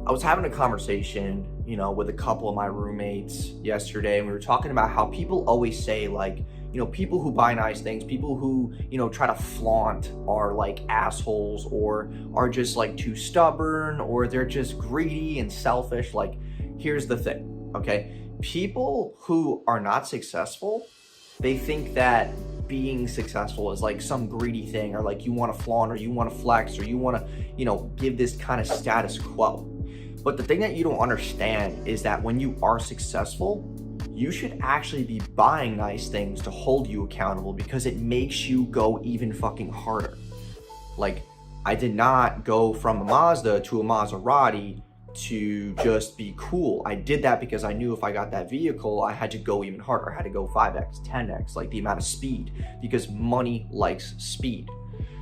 I was having a conversation, with a couple of my roommates yesterday, and we were talking about how people always say, like, people who buy nice things, people who, try to flaunt are like assholes or are just like too stubborn or they're just greedy and selfish. Like, here's the thing, okay? People who are not successful, they think that being successful is like some greedy thing, or like you want to flaunt or you want to flex or you want to, give this kind of status quo. But the thing that you don't understand is that when you are successful, you should actually be buying nice things to hold you accountable, because it makes you go even fucking harder. Like, I did not go from a Mazda to a Maserati to just be cool. I did that because I knew if I got that vehicle, I had to go even harder. I had to go 5x, 10x, like the amount of speed, because money likes speed.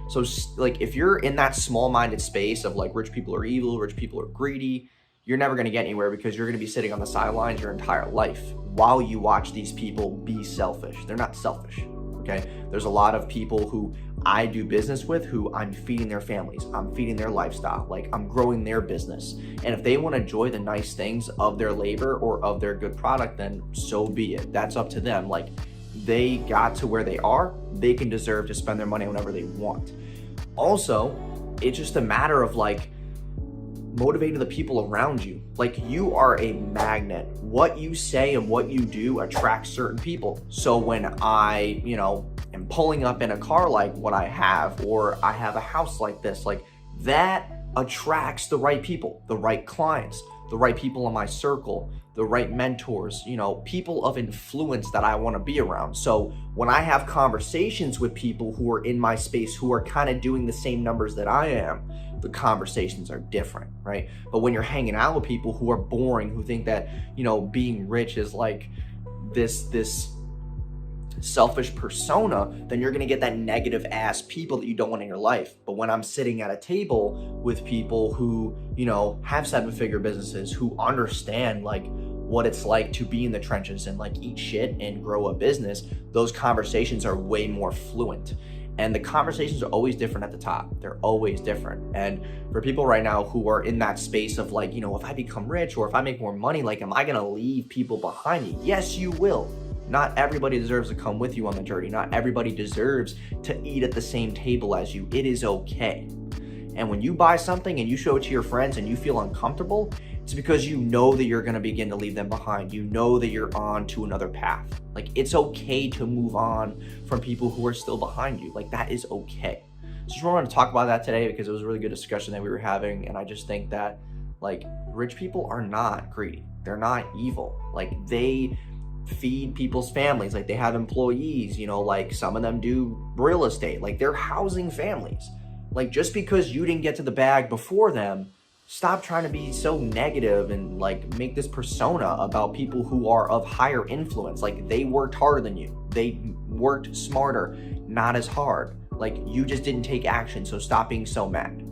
So like, if you're in that small-minded space of like rich people are evil, rich people are greedy, you're never going to get anywhere, because you're going to be sitting on the sidelines your entire life while you watch these people be selfish. They're not selfish, okay? There's a lot of people who I do business with who I'm feeding their families, I'm feeding their lifestyle, like I'm growing their business. And if they want to enjoy the nice things of their labor or of their good product, then so be it. That's up to them. Like, they got to where they are, they can deserve to spend their money whenever they want. Also, it's just a matter of like motivating the people around you. Like, you are a magnet. What you say and what you do attracts certain people. So when I, am pulling up in a car like what I have, or I have a house like this, like that attracts the right people, the right clients, the right people in my circle, the right mentors, people of influence that I want to be around. So when I have conversations with people who are in my space, who are kind of doing the same numbers that I am, the conversations are different, right? But when you're hanging out with people who are boring, who think that, being rich is like this selfish persona, then you're going to get that negative ass people that you don't want in your life. But when I'm sitting at a table with people who, have 7-figure businesses, who understand like what it's like to be in the trenches and like eat shit and grow a business, those conversations are way more fluent. And the conversations are always different at the top. They're always different. And for people right now who are in that space of like, if I become rich or if I make more money, like, am I going to leave people behind me? Yes, you will. Not everybody deserves to come with you on the journey. Not everybody deserves to eat at the same table as you. It is okay. And when you buy something and you show it to your friends and you feel uncomfortable, it's because you know that you're going to begin to leave them behind. You know that you're on to another path. Like, it's okay to move on from people who are still behind you. Like, that is okay. So just wanted to talk about that today because it was a really good discussion that we were having. And I just think that, like, rich people are not greedy. They're not evil. Like, they feed people's families. Like, they have employees, like some of them do real estate. Like, they're housing families. Like, just because you didn't get to the bag before them, stop trying to be so negative and like make this persona about people who are of higher influence. Like, they worked harder than you. They worked smarter, not as hard. Like, you just didn't take action, so stop being so mad.